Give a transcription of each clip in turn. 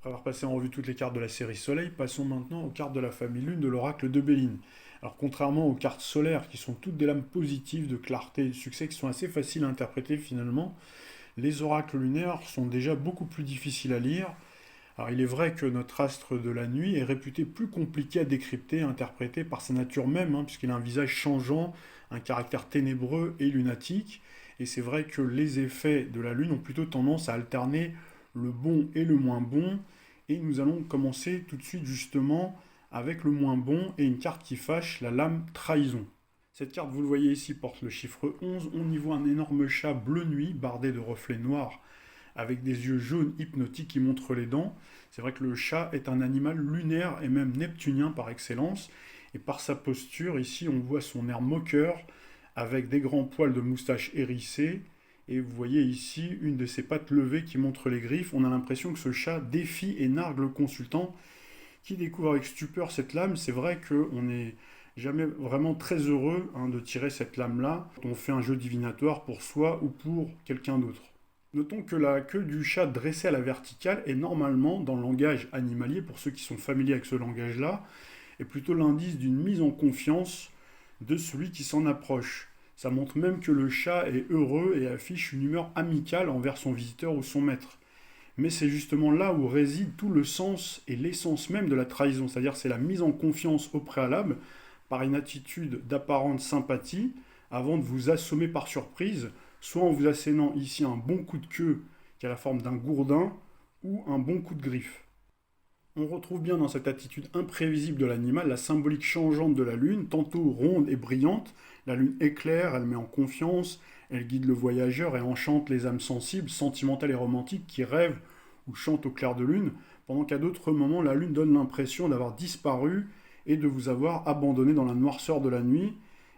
Après avoir passé en revue toutes les cartes de la série Soleil, passons maintenant aux cartes de la famille Lune de l'oracle de Béline. Alors contrairement aux cartes solaires qui sont toutes des lames positives de clarté et de succès qui sont assez faciles à interpréter finalement, les oracles lunaires sont déjà beaucoup plus difficiles à lire. Alors il est vrai que notre astre de la nuit est réputé plus compliqué à décrypter et à interpréter par sa nature même, puisqu'il a un visage changeant, un caractère ténébreux et lunatique. Et c'est vrai que les effets de la Lune ont plutôt tendance à alterner le bon et le moins bon. Et nous allons commencer tout de suite justement avec le moins bon et une carte qui fâche, la lame trahison. Cette carte, vous le voyez ici, porte le chiffre 11. On y voit un énorme chat bleu nuit bardé de reflets noirs avec des yeux jaunes hypnotiques qui montrent les dents. C'est vrai que le chat est un animal lunaire et même neptunien par excellence. Et par sa posture, ici, on voit son air moqueur avec des grands poils de moustache hérissés. Et vous voyez ici une de ses pattes levées qui montre les griffes. On a l'impression que ce chat défie et nargue le consultant qui découvre avec stupeur cette lame. C'est vrai qu'on n'est jamais vraiment très heureux de tirer cette lame-là. On fait un jeu divinatoire pour soi ou pour quelqu'un d'autre. Notons que la queue du chat dressée à la verticale est normalement, dans le langage animalier, pour ceux qui sont familiers avec ce langage-là, est plutôt l'indice d'une mise en confiance de celui qui s'en approche. Ça montre même que le chat est heureux et affiche une humeur amicale envers son visiteur ou son maître. Mais c'est justement là où réside tout le sens et l'essence même de la trahison, c'est-à-dire c'est la mise en confiance au préalable par une attitude d'apparente sympathie avant de vous assommer par surprise, soit en vous assénant ici un bon coup de queue qui a la forme d'un gourdin ou un bon coup de griffe. On retrouve bien dans cette attitude imprévisible de l'animal la symbolique changeante de la lune, tantôt ronde et brillante. La lune éclaire, elle met en confiance, elle guide le voyageur et enchante les âmes sensibles, sentimentales et romantiques qui rêvent ou chantent au clair de lune, pendant qu'à d'autres moments la lune donne l'impression d'avoir disparu et de vous avoir abandonné dans la noirceur de la nuit.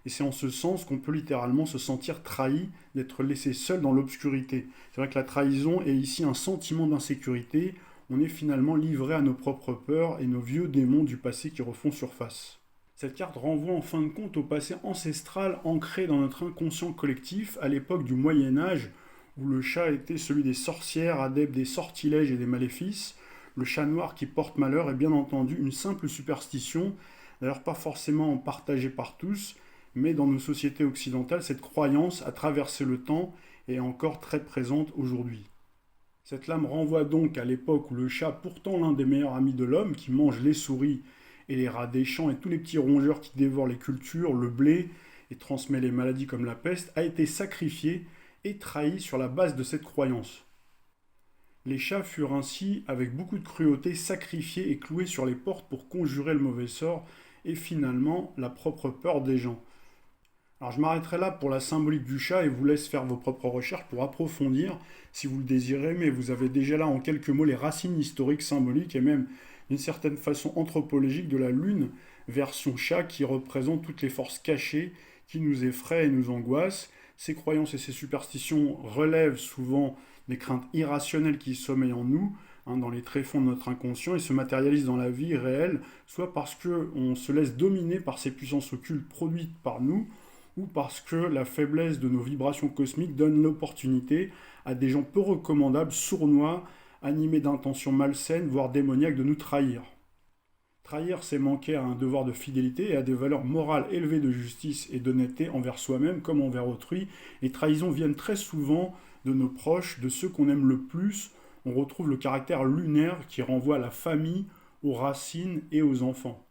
Et c'est en ce sens qu'on peut littéralement se sentir trahi, d'être laissé seul dans l'obscurité. C'est vrai que la trahison est ici un sentiment d'insécurité. On est finalement livré à nos propres peurs et nos vieux démons du passé qui refont surface. Cette carte renvoie en fin de compte au passé ancestral ancré dans notre inconscient collectif à l'époque du Moyen Âge, où le chat était celui des sorcières, adeptes des sortilèges et des maléfices. Le chat noir qui porte malheur est bien entendu une simple superstition, d'ailleurs pas forcément partagée par tous, mais dans nos sociétés occidentales, cette croyance a traversé le temps et est encore très présente aujourd'hui. Cette lame renvoie donc à l'époque où le chat, pourtant l'un des meilleurs amis de l'homme, qui mange les souris et les rats des champs et tous les petits rongeurs qui dévorent les cultures, le blé et transmet les maladies comme la peste, a été sacrifié et trahi sur la base de cette croyance. Les chats furent ainsi, avec beaucoup de cruauté, sacrifiés et cloués sur les portes pour conjurer le mauvais sort et finalement la propre peur des gens. Alors je m'arrêterai là pour la symbolique du chat et vous laisse faire vos propres recherches pour approfondir si vous le désirez, mais vous avez déjà là en quelques mots les racines historiques, symboliques et même d'une certaine façon anthropologique de la lune, version chat qui représente toutes les forces cachées qui nous effraient et nous angoissent. Ces croyances et ces superstitions relèvent souvent des craintes irrationnelles qui sommeillent en nous, dans les tréfonds de notre inconscient et se matérialisent dans la vie réelle, soit parce qu'on se laisse dominer par ces puissances occultes produites par nous, ou parce que la faiblesse de nos vibrations cosmiques donne l'opportunité à des gens peu recommandables, sournois, animés d'intentions malsaines, voire démoniaques, de nous trahir. Trahir, c'est manquer à un devoir de fidélité et à des valeurs morales élevées de justice et d'honnêteté envers soi-même comme envers autrui. Les trahisons viennent très souvent de nos proches, de ceux qu'on aime le plus. On retrouve le caractère lunaire qui renvoie à la famille, aux racines et aux enfants.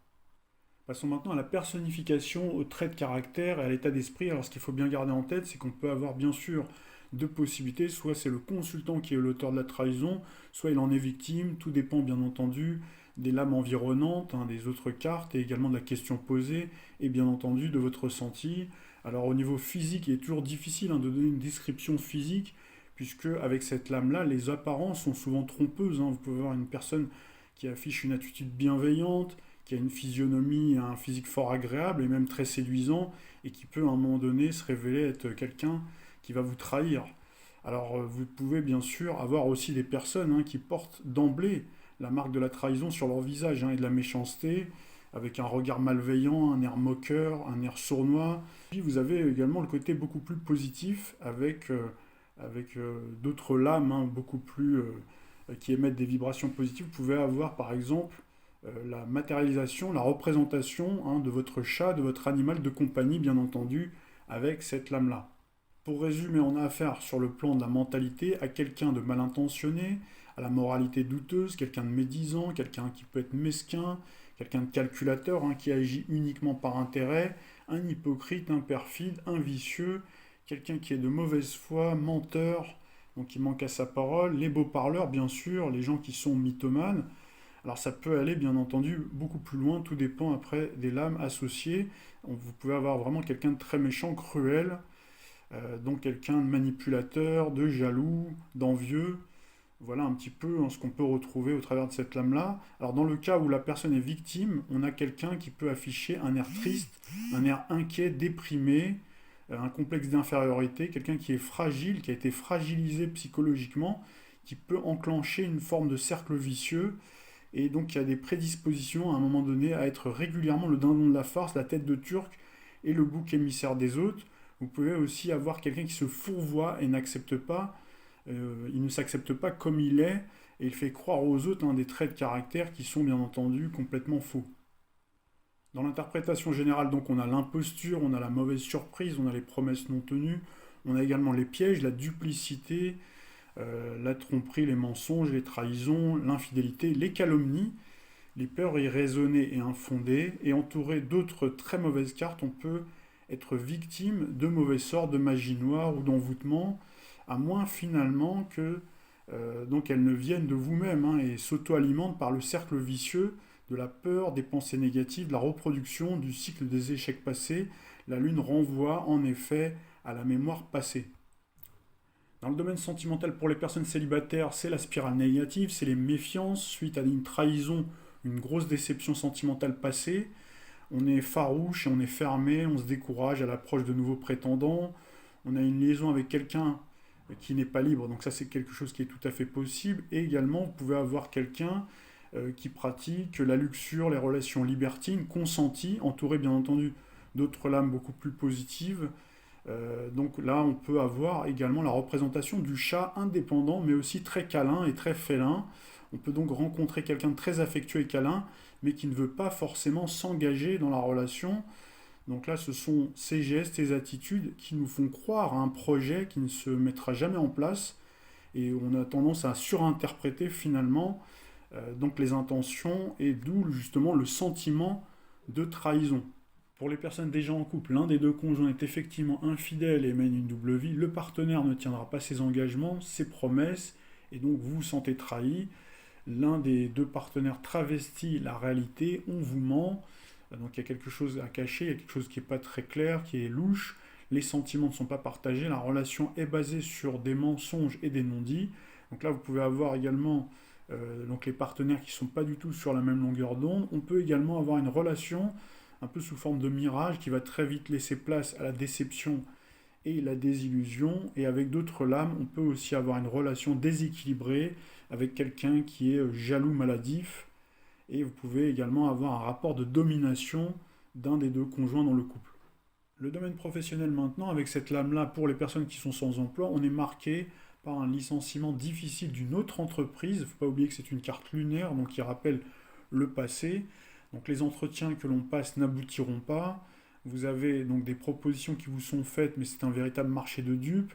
Passons maintenant à la personnification, aux traits de caractère et à l'état d'esprit. Alors ce qu'il faut bien garder en tête, c'est qu'on peut avoir bien sûr deux possibilités. Soit c'est le consultant qui est l'auteur de la trahison, soit il en est victime. Tout dépend bien entendu des lames environnantes, des autres cartes et également de la question posée et bien entendu de votre ressenti. Alors au niveau physique, il est toujours difficile de donner une description physique puisque avec cette lame-là, les apparences sont souvent trompeuses. Vous pouvez avoir une personne qui affiche une attitude bienveillante, qui a une physionomie, un physique fort agréable et même très séduisant, et qui peut à un moment donné se révéler être quelqu'un qui va vous trahir. Alors vous pouvez bien sûr avoir aussi des personnes qui portent d'emblée la marque de la trahison sur leur visage et de la méchanceté, avec un regard malveillant, un air moqueur, un air sournois. Puis vous avez également le côté beaucoup plus positif avec d'autres lames beaucoup plus qui émettent des vibrations positives, vous pouvez avoir par exemple la matérialisation, la représentation de votre chat, de votre animal de compagnie, bien entendu, avec cette lame-là. Pour résumer, on a affaire sur le plan de la mentalité à quelqu'un de mal intentionné, à la moralité douteuse, quelqu'un de médisant, quelqu'un qui peut être mesquin, quelqu'un de calculateur, qui agit uniquement par intérêt, un hypocrite, un perfide, un vicieux, quelqu'un qui est de mauvaise foi, menteur, donc qui manque à sa parole, les beaux parleurs bien sûr, les gens qui sont mythomanes. Alors ça peut aller bien entendu beaucoup plus loin, tout dépend après des lames associées. Vous pouvez avoir vraiment quelqu'un de très méchant, cruel, donc quelqu'un de manipulateur, de jaloux, d'envieux. Voilà un petit peu ce qu'on peut retrouver au travers de cette lame-là. Alors dans le cas où la personne est victime, on a quelqu'un qui peut afficher un air triste, un air inquiet, déprimé, un complexe d'infériorité, quelqu'un qui est fragile, qui a été fragilisé psychologiquement, qui peut enclencher une forme de cercle vicieux, et donc qui a des prédispositions à un moment donné à être régulièrement le dindon de la farce, la tête de turc et le bouc émissaire des autres. Vous pouvez aussi avoir quelqu'un qui se fourvoie et n'accepte pas, il ne s'accepte pas comme il est, et il fait croire aux autres des traits de caractère qui sont bien entendu complètement faux. Dans l'interprétation générale, donc, on a l'imposture, on a la mauvaise surprise, on a les promesses non tenues, on a également les pièges, la duplicité, la tromperie, les mensonges, les trahisons, l'infidélité, les calomnies, les peurs irraisonnées et infondées, et entouré d'autres très mauvaises cartes, on peut être victime de mauvais sorts, de magie noire ou d'envoûtement, à moins finalement que donc elles ne viennent de vous-même et s'auto-alimentent par le cercle vicieux de la peur, des pensées négatives, de la reproduction, du cycle des échecs passés. La lune renvoie en effet à la mémoire passée. Dans le domaine sentimental, pour les personnes célibataires, c'est la spirale négative, c'est les méfiances suite à une trahison, une grosse déception sentimentale passée. On est farouche et on est fermé, on se décourage à l'approche de nouveaux prétendants. On a une liaison avec quelqu'un qui n'est pas libre, donc ça c'est quelque chose qui est tout à fait possible. Et également, vous pouvez avoir quelqu'un qui pratique la luxure, les relations libertines, consenties, entouré bien entendu d'autres lames beaucoup plus positives. Donc là, on peut avoir également la représentation du chat indépendant, mais aussi très câlin et très félin. On peut donc rencontrer quelqu'un de très affectueux et câlin, mais qui ne veut pas forcément s'engager dans la relation. Donc là, ce sont ces gestes, ces attitudes qui nous font croire à un projet qui ne se mettra jamais en place, et on a tendance à surinterpréter finalement donc les intentions, et d'où justement le sentiment de trahison. Pour les personnes déjà en couple, l'un des deux conjoints est effectivement infidèle et mène une double vie, le partenaire ne tiendra pas ses engagements, ses promesses, et donc vous vous sentez trahi. L'un des deux partenaires travestit la réalité, on vous ment, donc il y a quelque chose à cacher, il y a quelque chose qui n'est pas très clair, qui est louche, les sentiments ne sont pas partagés, la relation est basée sur des mensonges et des non-dits. Donc là, vous pouvez avoir également donc les partenaires qui ne sont pas du tout sur la même longueur d'onde. On peut également avoir une relation un peu sous forme de mirage qui va très vite laisser place à la déception et la désillusion. Et avec d'autres lames, on peut aussi avoir une relation déséquilibrée avec quelqu'un qui est jaloux maladif. Et vous pouvez également avoir un rapport de domination d'un des deux conjoints dans le couple. Le domaine professionnel maintenant, avec cette lame-là, pour les personnes qui sont sans emploi, on est marqué par un licenciement difficile d'une autre entreprise. Il ne faut pas oublier que c'est une carte lunaire, donc qui rappelle le passé. Donc les entretiens que l'on passe n'aboutiront pas. Vous avez donc des propositions qui vous sont faites, mais c'est un véritable marché de dupes.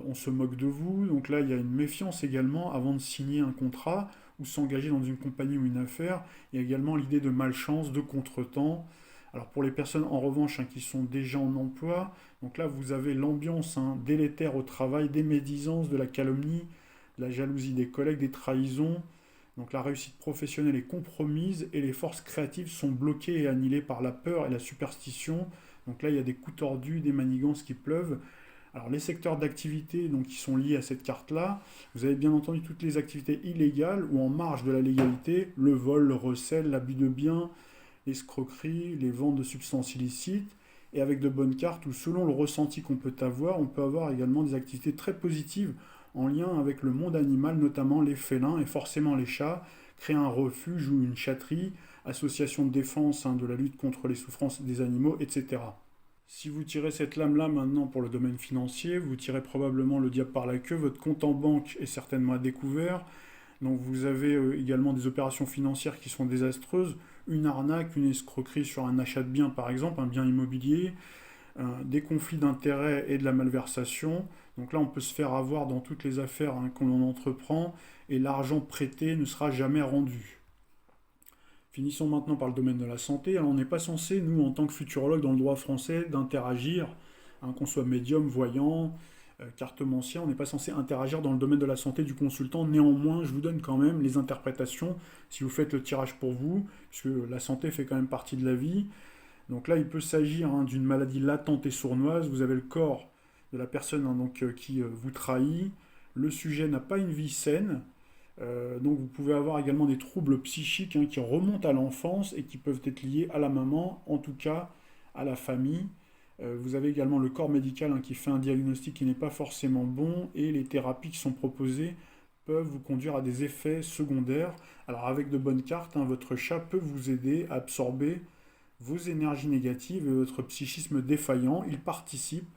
On se moque de vous. Donc là, il y a une méfiance également avant de signer un contrat ou s'engager dans une compagnie ou une affaire. Il y a également l'idée de malchance, de contretemps. Alors pour les personnes en revanche qui sont déjà en emploi, donc là vous avez l'ambiance délétère au travail, des médisances, de la calomnie, de la jalousie des collègues, des trahisons. Donc la réussite professionnelle est compromise et les forces créatives sont bloquées et annihilées par la peur et la superstition. Donc là il y a des coups tordus, des manigances qui pleuvent. Alors les secteurs d'activité donc, qui sont liés à cette carte-là, vous avez bien entendu toutes les activités illégales ou en marge de la légalité, le vol, le recel, l'abus de biens, l'escroquerie, les ventes de substances illicites, et avec de bonnes cartes où selon le ressenti qu'on peut avoir, on peut avoir également des activités très positives en lien avec le monde animal, notamment les félins et forcément les chats, créer un refuge ou une chatterie, association de défense de la lutte contre les souffrances des animaux, etc. Si vous tirez cette lame-là maintenant pour le domaine financier, vous tirez probablement le diable par la queue, votre compte en banque est certainement à découvert, Donc vous avez également des opérations financières qui sont désastreuses, une arnaque, une escroquerie sur un achat de bien par exemple, un bien immobilier, des conflits d'intérêts et de la malversation. Donc là, on peut se faire avoir dans toutes les affaires que l'on entreprend et l'argent prêté ne sera jamais rendu. Finissons maintenant par le domaine de la santé. Alors, on n'est pas censé, nous, en tant que futurologue dans le droit français, d'interagir, qu'on soit médium, voyant, cartomancien, on n'est pas censé interagir dans le domaine de la santé du consultant. Néanmoins, je vous donne quand même les interprétations si vous faites le tirage pour vous, puisque la santé fait quand même partie de la vie. Donc là, il peut s'agir d'une maladie latente et sournoise. Vous avez le corps de la personne qui vous trahit. Le sujet n'a pas une vie saine. Donc vous pouvez avoir également des troubles psychiques qui remontent à l'enfance et qui peuvent être liés à la maman, en tout cas à la famille. Vous avez également le corps médical qui fait un diagnostic qui n'est pas forcément bon et les thérapies qui sont proposées peuvent vous conduire à des effets secondaires. Alors avec de bonnes cartes, votre chat peut vous aider à absorber vos énergies négatives et votre psychisme défaillant. Il participe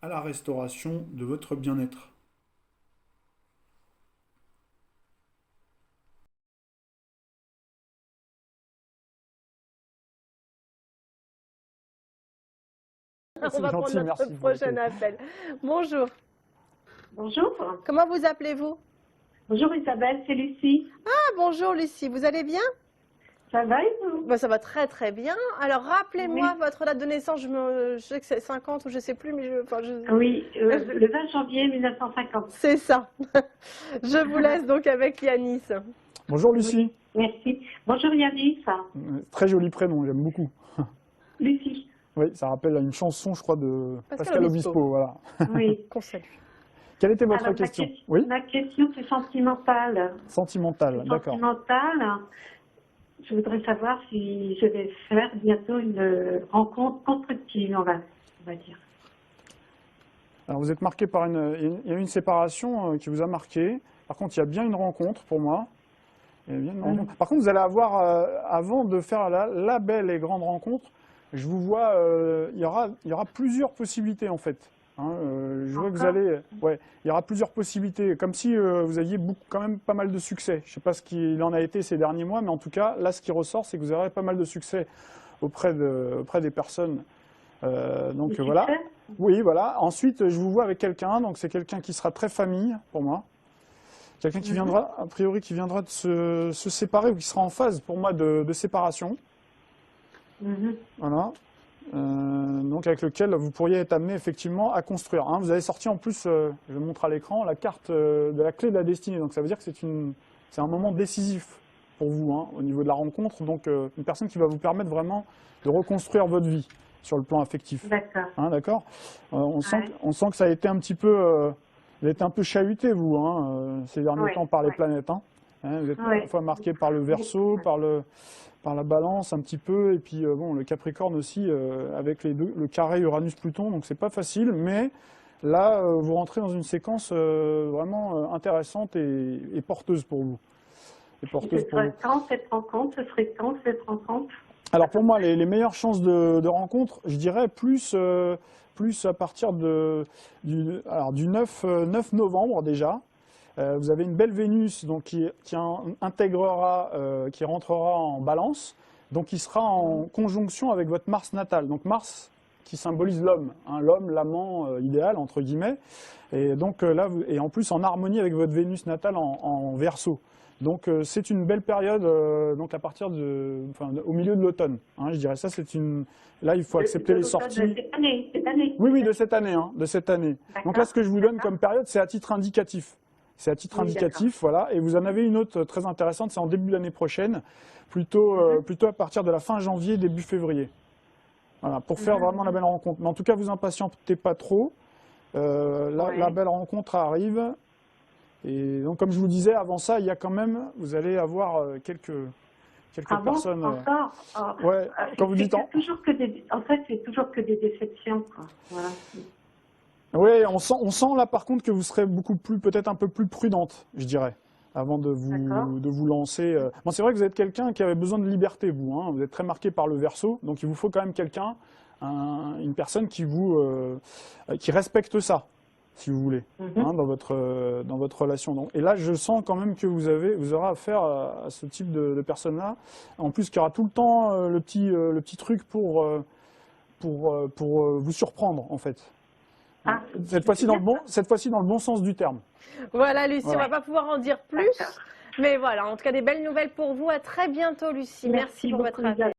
à la restauration de votre bien-être. On va prendre notre prochain appel. Bonjour. Bonjour. Comment vous appelez-vous? Bonjour Isabelle, c'est Lucie. Ah, bonjour Lucie, vous allez bien? Ça va et vous? Ben, ça va très très bien. Alors rappelez-moi Oui. votre date de naissance, je sais que c'est 50 ou je sais plus, mais Oui, le 20 janvier 1950. C'est ça. Je vous laisse donc avec Yanis. Bonjour Lucie. Oui, merci. Bonjour Yanis. Très joli prénom, j'aime beaucoup. Lucie. Oui, ça rappelle une chanson, je crois, de Pascal Obispo. Voilà. Oui. Qu'on salue. Quelle était votre Alors, question? Oui, ma question c'est sentimentale. sentimentale, d'accord. Sentimentale. Je voudrais savoir si je vais faire bientôt une rencontre constructive, on va dire. Alors vous êtes marqué par il y a une séparation qui vous a marqué. Par contre, il y a bien une rencontre pour moi. Il y a bien une rencontre. Par contre, vous allez avoir, avant de faire la belle et grande rencontre, je vous vois, il y aura plusieurs possibilités en fait. Je vois que vous allez, ouais, il y aura plusieurs possibilités, comme si vous aviez quand même pas mal de succès. Je ne sais pas ce qu'il en a été ces derniers mois, mais en tout cas, là, ce qui ressort, c'est que vous aurez pas mal de succès auprès des personnes. Donc voilà. Oui, voilà. Ensuite, je vous vois avec quelqu'un, donc c'est quelqu'un qui sera très famille pour moi. Quelqu'un qui viendra, a priori, qui viendra de se séparer ou qui sera en phase pour moi de séparation. Voilà. Donc avec lequel vous pourriez être amené effectivement à construire. Vous avez sorti en plus, je vous montre à l'écran, la carte de la clé de la destinée. Donc ça veut dire que c'est un moment décisif pour vous au niveau de la rencontre. Donc une personne qui va vous permettre vraiment de reconstruire votre vie sur le plan affectif. D'accord. D'accord. On sent que ça a été un petit peu, vous avez été un peu chahuté vous ces derniers temps par les planètes. Vous êtes à la fois marqué par le Verseau, par la Balance un petit peu, et puis le Capricorne aussi, avec le carré Uranus-Pluton, donc c'est pas facile, mais là, vous rentrez dans une séquence vraiment intéressante et porteuse pour vous. Ce serait quand cette rencontre? Alors pour moi, les meilleures chances de rencontre, je dirais plus à partir du 9 novembre déjà. Vous avez une belle Vénus donc, qui intégrera, qui rentrera en Balance, donc qui sera en conjonction avec votre Mars natal. Donc Mars qui symbolise l'homme, l'homme, l'amant idéal, entre guillemets, et donc là, et en plus en harmonie avec votre Vénus natale en Verseau. Donc c'est une belle période, donc à partir au milieu de l'automne. Je dirais ça, là il faut accepter les sorties. De cette année. Oui, de cette année, de cette année. Donc là, ce que je vous donne comme période, c'est à titre indicatif. C'est à titre indicatif, voilà. Et vous en avez une autre très intéressante, c'est en début d'année prochaine, plutôt à partir de la fin janvier, début février. Voilà, pour faire vraiment la belle rencontre. Mais en tout cas, vous impatientez pas trop. La belle rencontre arrive. Et donc, comme je vous disais, avant ça, il y a quand même, vous allez avoir quelques personnes. Encore ouais, quand vous dites en fait, c'est toujours que des déceptions, quoi. Voilà. Oui, on sent là par contre que vous serez peut-être un peu plus prudente, je dirais, avant de vous lancer. Bon, c'est vrai que vous êtes quelqu'un qui avait besoin de liberté, vous. Vous êtes très marqué par le Verseau, donc il vous faut quand même quelqu'un, une personne qui respecte ça. si vous voulez, hein, dans votre relation. Donc, et là, je sens quand même que vous aurez affaire à ce type de personne-là. En plus, qu'il y aura tout le temps le petit truc pour vous surprendre, en fait. Ah, cette fois-ci dans le bon sens du terme. Voilà, Lucie, Voilà. on ne va pas pouvoir en dire plus. Mais voilà, en tout cas, des belles nouvelles pour vous. À très bientôt, Lucie. Merci pour votre appel.